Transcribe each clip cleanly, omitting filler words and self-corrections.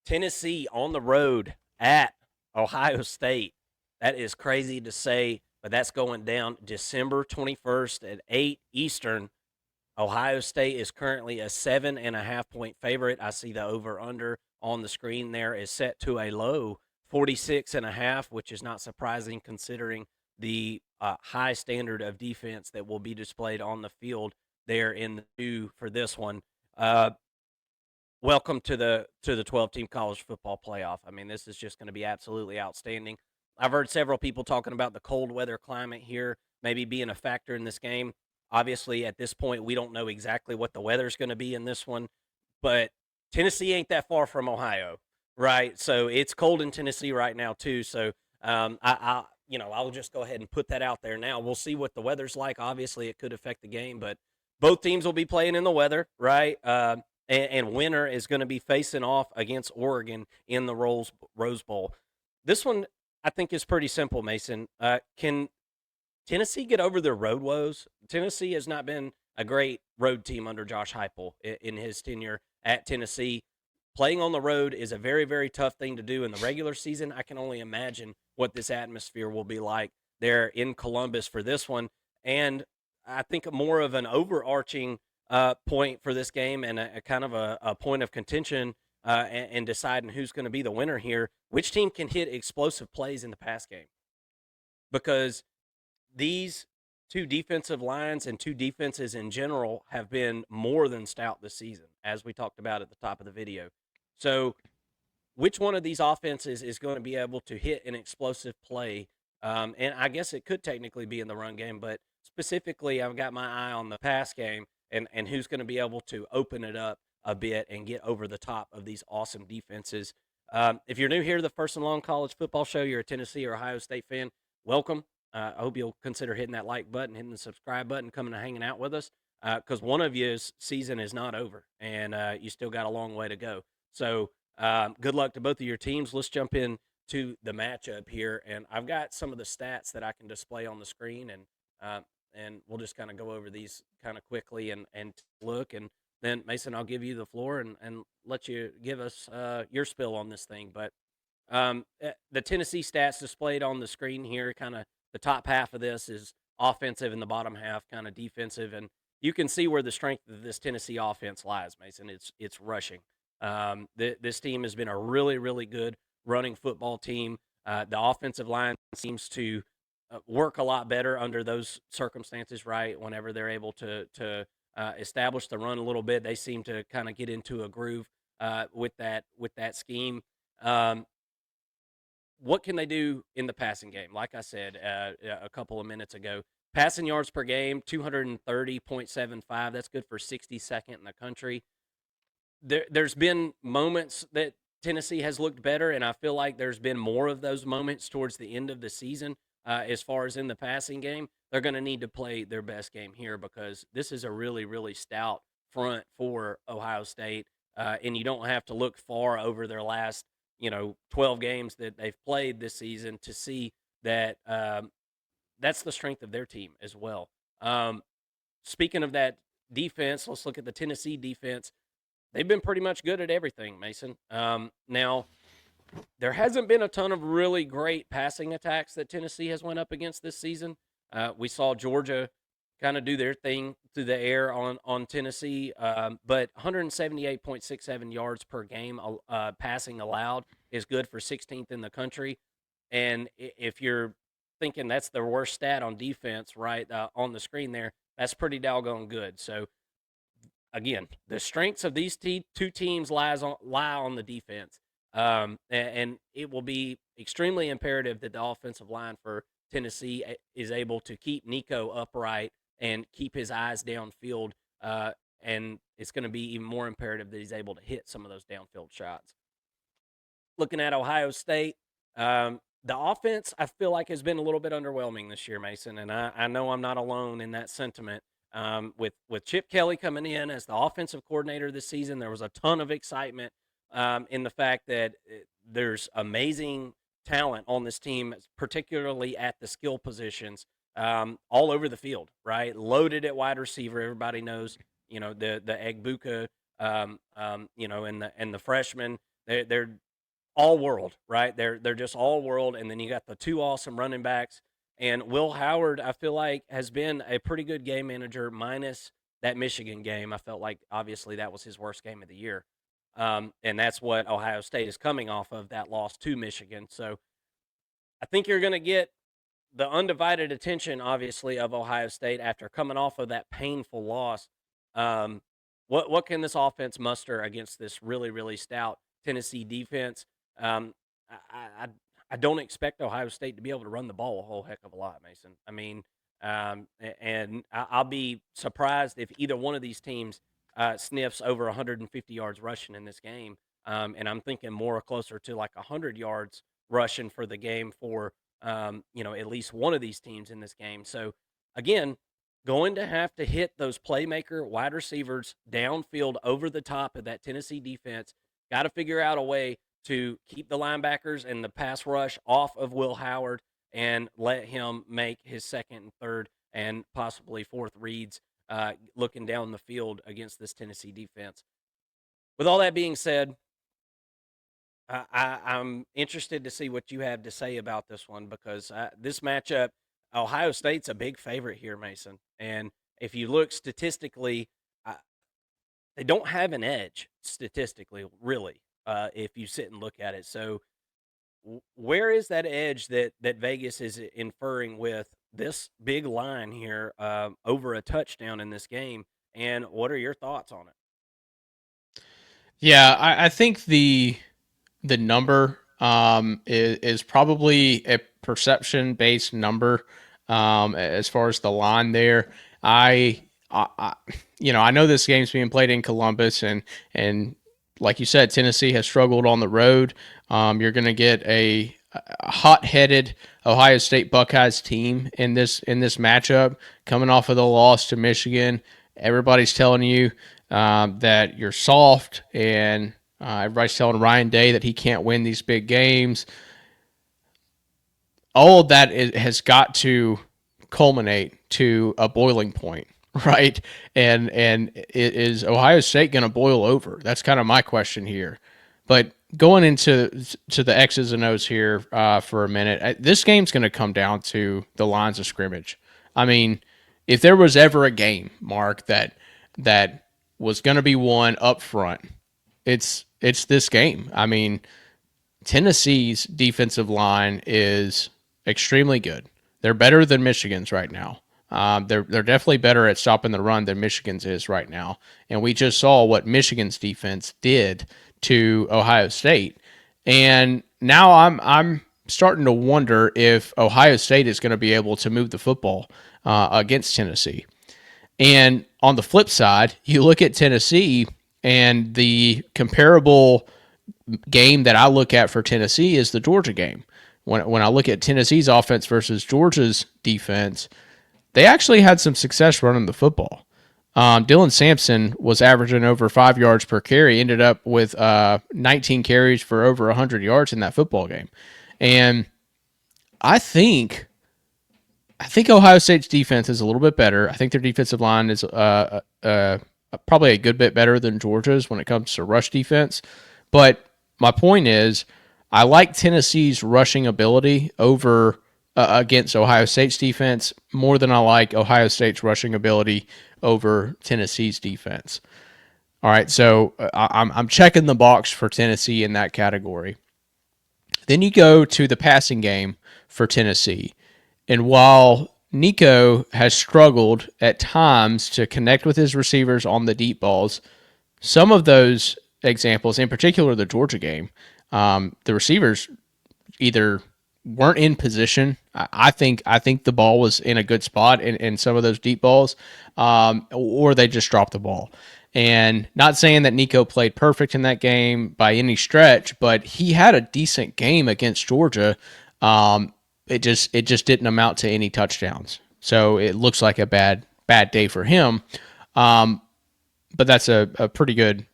Tennessee on the road at Ohio State. That is crazy to say, but that's going down December 21st at 8 Eastern. Ohio State is currently a 7.5 point favorite. I see the over under on the screen there is set to a low 46.5, which is not surprising considering the high standard of defense that will be displayed on the field there in the two for this one. Uh, Welcome to the 12 team college football playoff. I mean, this is just going to be absolutely outstanding. I've heard several people talking about the cold weather climate here maybe being a factor in this game. Obviously, at this point, we don't know exactly what the weather's going to be in this one, but Tennessee ain't that far from Ohio, right? So it's cold in Tennessee right now too. So I'll just go ahead and put that out there now. We'll see what the weather's like. Obviously, it could affect the game, but both teams will be playing in the weather, right? And winner is going to be facing off against Oregon in the Rose Bowl. This one, I think, is pretty simple, Mason. Can Tennessee get over their road woes? Tennessee has not been a great road team under Josh Heupel in his tenure at Tennessee. Playing on the road is a very, very tough thing to do in the regular season. I can only imagine what this atmosphere will be like there in Columbus for this one. And I think more of an overarching point for this game and a kind of a point of contention and deciding who's going to be the winner here. Which team can hit explosive plays in the pass game? Because these two defensive lines and two defenses in general have been more than stout this season, as we talked about at the top of the video. So, which one of these offenses is going to be able to hit an explosive play? And I guess it could technically be in the run game, but specifically, I've got my eye on the pass game and who's going to be able to open it up a bit and get over the top of these awesome defenses. If you're new here to the First and Long College Football Show, you're a Tennessee or Ohio State fan, welcome. I hope you'll consider hitting that like button, hitting the subscribe button, coming and hanging out with us because one of you's season is not over and you still got a long way to go. So good luck to both of your teams. Let's jump in to the matchup here, and I've got some of the stats that I can display on the screen, and we'll just kind of go over these kind of quickly and look, and then Mason, I'll give you the floor and let you give us your spill on this thing. But the Tennessee stats displayed on the screen here, kind of the top half of this is offensive and the bottom half kind of defensive, and you can see where the strength of this Tennessee offense lies, Mason. It's rushing. This team has been a really, really good running football team. The offensive line seems to work a lot better under those circumstances, right? Whenever they're able to establish the run a little bit, they seem to kind of get into a groove with that scheme. What can they do in the passing game? Like I said a couple of minutes ago, passing yards per game, 230.75. That's good for 62nd in the country. There's been moments that Tennessee has looked better, and I feel like there's been more of those moments towards the end of the season. As far as in the passing game, they're going to need to play their best game here because this is a really, really stout front for Ohio State, and you don't have to look far over their last 12 games that they've played this season to see that that's the strength of their team as well. Speaking of that defense, let's look at the Tennessee defense. They've been pretty much good at everything, Mason. Now, there hasn't been a ton of really great passing attacks that Tennessee has went up against this season. We saw Georgia kind of do their thing through the air on Tennessee, but 178.67 yards per game passing allowed is good for 16th in the country. And if you're thinking that's the worst stat on defense, right, on the screen there, that's pretty doggone good. So again, the strengths of these two teams lie on the defense, and it will be extremely imperative that the offensive line for Tennessee is able to keep Nico upright and keep his eyes downfield, and it's going to be even more imperative that he's able to hit some of those downfield shots. Looking at Ohio State, the offense I feel like has been a little bit underwhelming this year, Mason, and I know I'm not alone in that sentiment. With Chip Kelly coming in as the offensive coordinator this season, there was a ton of excitement in the fact that there's amazing talent on this team, particularly at the skill positions, all over the field. Right, loaded at wide receiver. Everybody knows, the Egbuka, and the freshman. They're all world, right? They're just all world, and then you got the two awesome running backs. And Will Howard, I feel like, has been a pretty good game manager, minus that Michigan game. I felt like obviously that was his worst game of the year, and that's what Ohio State is coming off of, that loss to Michigan. So I think you're going to get the undivided attention, obviously, of Ohio State after coming off of that painful loss. Um, what can this offense muster against this really, really stout Tennessee defense? Um, I, I I don't expect Ohio State to be able to run the ball a whole heck of a lot, Mason. I mean, and I'll be surprised if either one of these teams sniffs over 150 yards rushing in this game. And I'm thinking more closer to like 100 yards rushing for the game for at least one of these teams in this game. So again, going to have to hit those playmaker wide receivers downfield over the top of that Tennessee defense. Got to figure out a way to keep the linebackers and the pass rush off of Will Howard and let him make his second and third and possibly fourth reads looking down the field against this Tennessee defense. With all that being said, I'm interested to see what you have to say about this one, because this matchup, Ohio State's a big favorite here, Mason. And if you look statistically, they don't have an edge statistically, really, if you sit and look at it. So where is that edge that Vegas is inferring with this big line here over a touchdown in this game? And what are your thoughts on it? Yeah, I think the number is probably a perception based number as far as the line there. I I know this game's being played in Columbus, and like you said, Tennessee has struggled on the road. You're going to get a hot-headed Ohio State Buckeyes team in this matchup, coming off of the loss to Michigan. Everybody's telling you that you're soft, and everybody's telling Ryan Day that he can't win these big games. All of that has got to culminate to a boiling point, right? And is Ohio State going to boil over? That's kind of my question here. But going into the X's and O's here for a minute, this game's going to come down to the lines of scrimmage. I mean, if there was ever a game, Mark, that was going to be won up front, it's this game. I mean, Tennessee's defensive line is extremely good. They're better than Michigan's right now. They're definitely better at stopping the run than Michigan's is right now. And we just saw what Michigan's defense did to Ohio State. And now I'm starting to wonder if Ohio State is going to be able to move the football against Tennessee. And on the flip side, you look at Tennessee, and the comparable game that I look at for Tennessee is the Georgia game. When I look at Tennessee's offense versus Georgia's defense, they actually had some success running the football. Dylan Sampson was averaging over 5 yards per carry, ended up with 19 carries for over 100 yards in that football game. And I think Ohio State's defense is a little bit better. I think their defensive line is probably a good bit better than Georgia's when it comes to rush defense. But my point is, I like Tennessee's rushing ability over against Ohio State's defense more than I like Ohio State's rushing ability over Tennessee's defense. All right, so I'm checking the box for Tennessee in that category. Then you go to the passing game for Tennessee. And while Nico has struggled at times to connect with his receivers on the deep balls, some of those examples, in particular the Georgia game, the receivers either weren't in position. I think the ball was in a good spot in some of those deep balls, or they just dropped the ball. And not saying that Nico played perfect in that game by any stretch, but he had a decent game against Georgia. It just didn't amount to any touchdowns. So it looks like a bad day for him. But that's a pretty good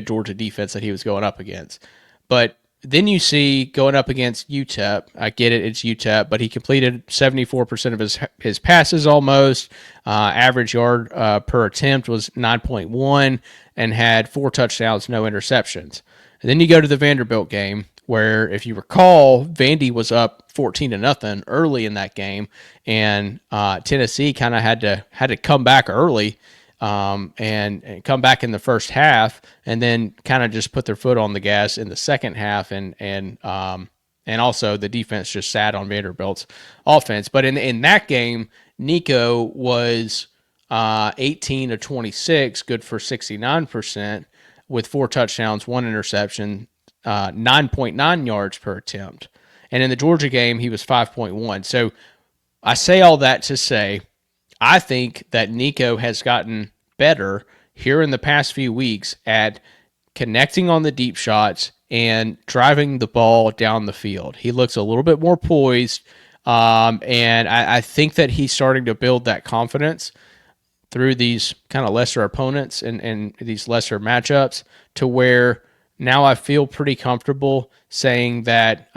Georgia defense that he was going up against. But then you see going up against UTEP. I get it, it's UTEP, but he completed 74% of his passes almost. Average yard per attempt was 9.1 and had 4 touchdowns, no interceptions. And then you go to the Vanderbilt game, where if you recall, Vandy was up 14-0 early in that game, and Tennessee kind of had to come back early, and come back in the first half, and then kind of just put their foot on the gas in the second half, and also the defense just sat on Vanderbilt's offense. But in that game, Nico was 18 to 26, good for 69%, with 4 touchdowns, 1 interception, 9.9 yards per attempt. And in the Georgia game, he was 5.1. So I say all that to say, I think that Nico has gotten better here in the past few weeks at connecting on the deep shots and driving the ball down the field. He looks a little bit more poised, and I think that he's starting to build that confidence through these kind of lesser opponents and these lesser matchups, to where now I feel pretty comfortable saying that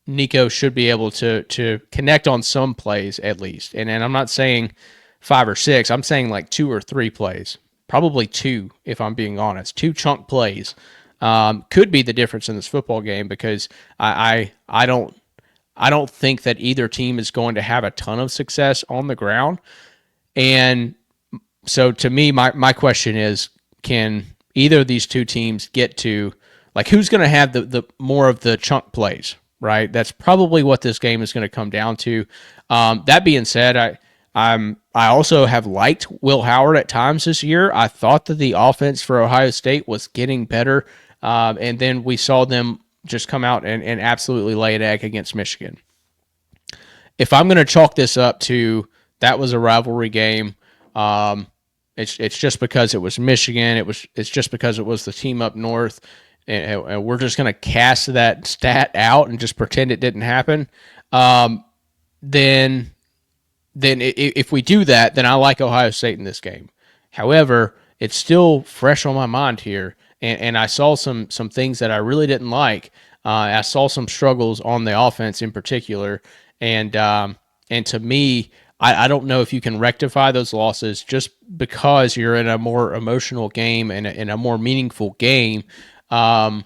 Nico should be able to connect on some plays at least. And I'm not saying 5 or 6. I'm saying like 2 or 3 plays, probably 2 if I'm being honest. 2 chunk plays could be the difference in this football game, because I don't think that either team is going to have a ton of success on the ground. And so to me, my question is, can either of these two teams get to, like, who's going to have the more of the chunk plays, right? That's probably what this game is going to come down to. That being said, I also have liked Will Howard at times this year. I thought that the offense for Ohio State was getting better, and then we saw them just come out and absolutely lay an egg against Michigan. If I'm going to chalk this up to that was a rivalry game, it's just because it was Michigan. It's just because it was the team up north, and we're just going to cast that stat out and just pretend it didn't happen. Then if we do that, then I like Ohio State in this game. However, it's still fresh on my mind here, and I saw some things that I really didn't like. I saw some struggles on the offense in particular, and to me, I don't know if you can rectify those losses just because you're in a more emotional game and in a more meaningful game. Um,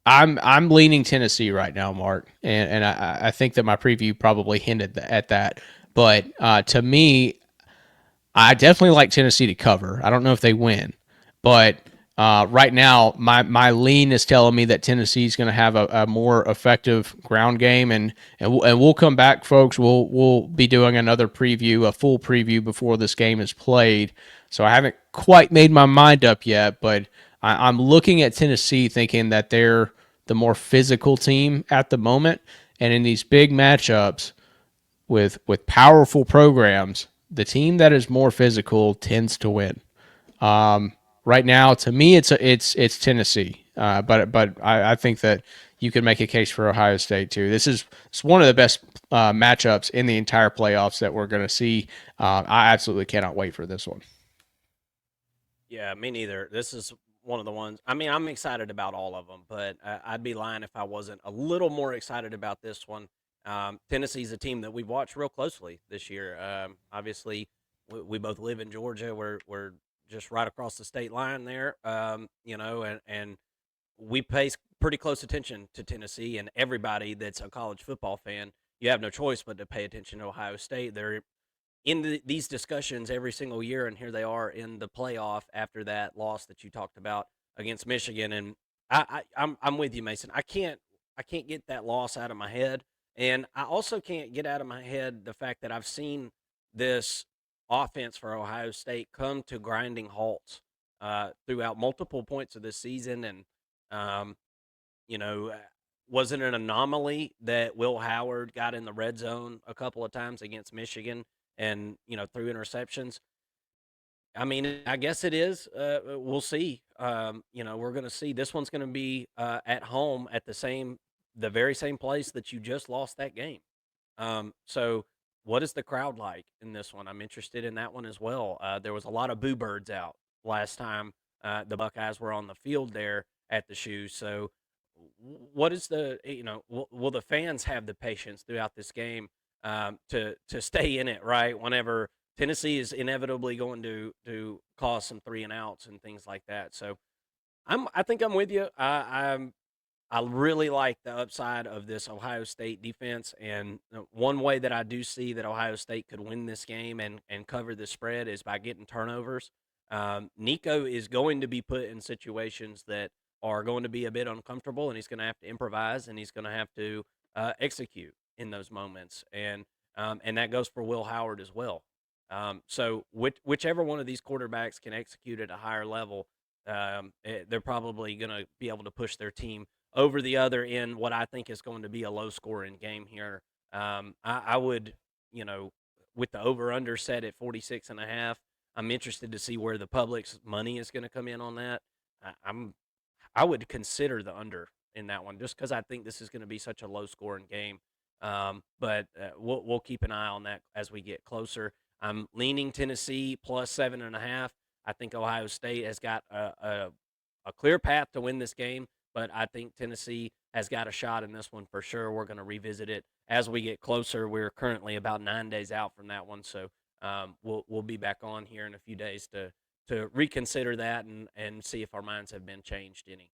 I'm leaning Tennessee right now, Mark, and I think that my preview probably hinted at that. But to me, I definitely like Tennessee to cover. I don't know if they win, but right now, my lean is telling me that Tennessee's going to have a more effective ground game, and we'll come back, folks. We'll be doing another preview, a full preview before this game is played. So I haven't quite made my mind up yet, but I'm looking at Tennessee thinking that they're the more physical team at the moment, and in these big matchups with powerful programs, the team that is more physical tends to win. Right now, to me, it's Tennessee, but I think that you could make a case for Ohio State too. It's one of the best matchups in the entire playoffs that we're going to see. I absolutely cannot wait for this one. Yeah, me neither. This is one of the ones. I mean, I'm excited about all of them, but I'd be lying if I wasn't a little more excited about this one. Tennessee's a team that we've watched real closely this year. Obviously, we both live in Georgia. We're just right across the state line there. And we pay pretty close attention to Tennessee, and everybody that's a college football fan, you have no choice but to pay attention to Ohio State. They're in these discussions every single year, and here they are in the playoff after that loss that you talked about against Michigan. And I'm with you, Mason. I can't get that loss out of my head, and I also can't get out of my head the fact that I've seen this offense for Ohio State come to grinding halts throughout multiple points of this season, and um, you know. Was it an anomaly that Will Howard got in the red zone a couple of times against Michigan and threw interceptions? I mean, I guess it is. We'll see. We're going to see. This one's going to be at home at the very same place that you just lost that game. So, what is the crowd like in this one? I'm interested in that one as well. There was a lot of boo birds out last time the Buckeyes were on the field there at the shoe. So, what is will the fans have the patience throughout this game to stay in it, right? Whenever Tennessee is inevitably going to cause some three and outs and things like that. So I think I'm with you. I really like the upside of this Ohio State defense, and one way that I do see that Ohio State could win this game and cover the spread is by getting turnovers. Nico is going to be put in situations that are going to be a bit uncomfortable, and he's going to have to improvise, and he's going to have to execute in those moments, and that goes for Will Howard as well. So whichever one of these quarterbacks can execute at a higher level, they're probably going to be able to push their team over the other in what I think is going to be a low scoring game here. I would, you know, with the over under set at 46.5, I'm interested to see where the public's money is going to come in on that. I would consider the under in that one just because I think this is going to be such a low scoring game. But we'll keep an eye on that as we get closer. I'm leaning Tennessee plus 7.5. I think Ohio State has got a clear path to win this game, but I think Tennessee has got a shot in this one for sure. We're going to revisit it as we get closer. We're currently about 9 days out from that one, so we'll be back on here in a few days to reconsider that and see if our minds have been changed any.